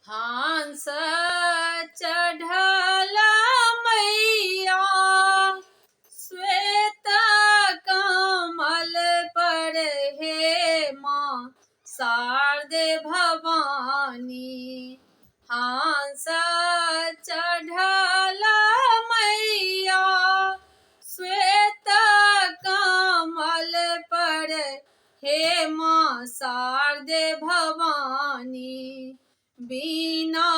हंस चढ़ला मैया श्वेत कमल पर हे माँ शारदे भवानी। हंस चढ़ला मैया श्वेत कमल पर हे माँ शारदे भवानी। बिना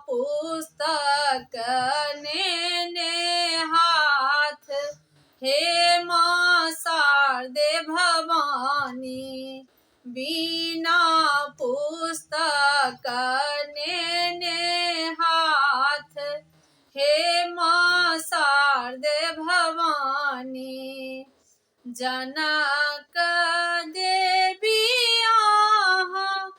पुस्तक ने हाथ हे माँ शारदे भवानी। बिना पुस्तक ने हाथ हे माँ शारदे भवानी। जनक देवी आहाँ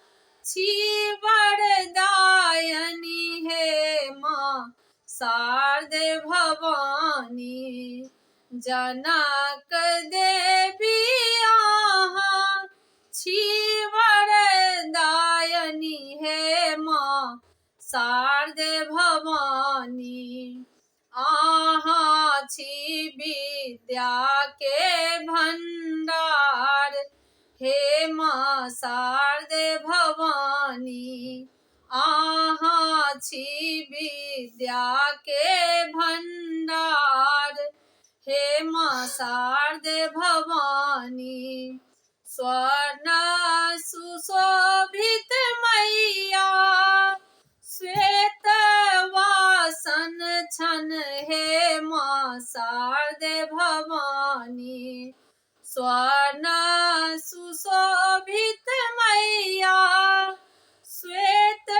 छी वरदायनी हे माँ शारदे भवानी। जनक देवी आहाँ छी वरदायनी हे माँ शारदे भवानी। आहाँ छी विद्या के भंडार हे माँ शारदे भवानी। आहाँ छी विद्या के भंडार हे माँ शारदे भवानी। स्वर्ण सुशोभित मैया श्वेत वासन छन हे माँ शारदे भवानी। स्वर्ण सुशोभित मैया श्वेत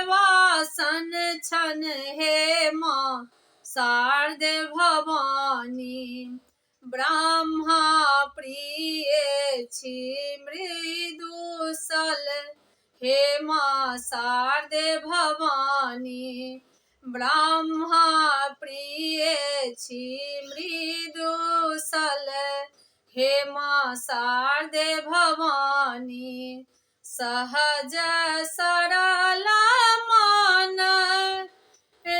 वासन छन हे माँ शारदे भवानी। ब्रह्मा प्रिय छी मृदुसल हे माँ शारदे भवानी। ब्रह्मा प्रिय छी मृदुसल हे माँ शारदे भवानी। सहज सरल मन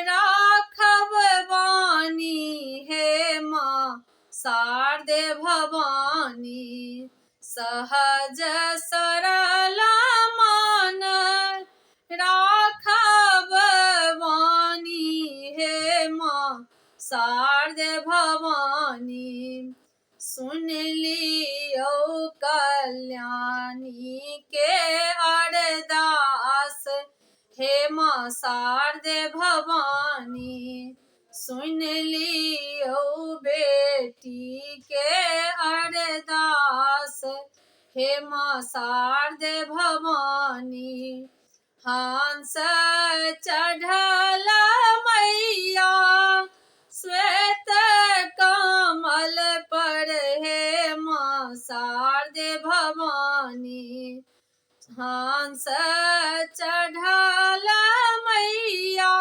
राखब वाणी हे माँ शारदे भवानी। सहज सरल मन राखब वाणी हे माँ शारदे भवानी। सुन लियो कल्याणी के अरदास हे माँ शारदे भवानी। सुन लियो बेटी के अरदास हे माँ शारदे भवानी। हंस चढ़ला मैया श्वेत कमल पर हे माँ शारदे भवानी। हंस चढ़ला मैया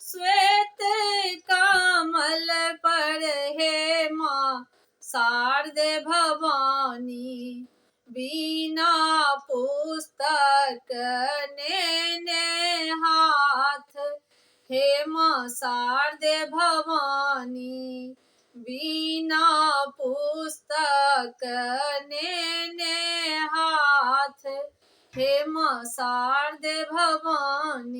श्वेत कमल पर हे माँ शारदे भवानी। बिना पुस्तक ने हाथ हे माँ शारदे भवानी। बिना पुस्तक ने हाथ हे माँ शारदे भवानी।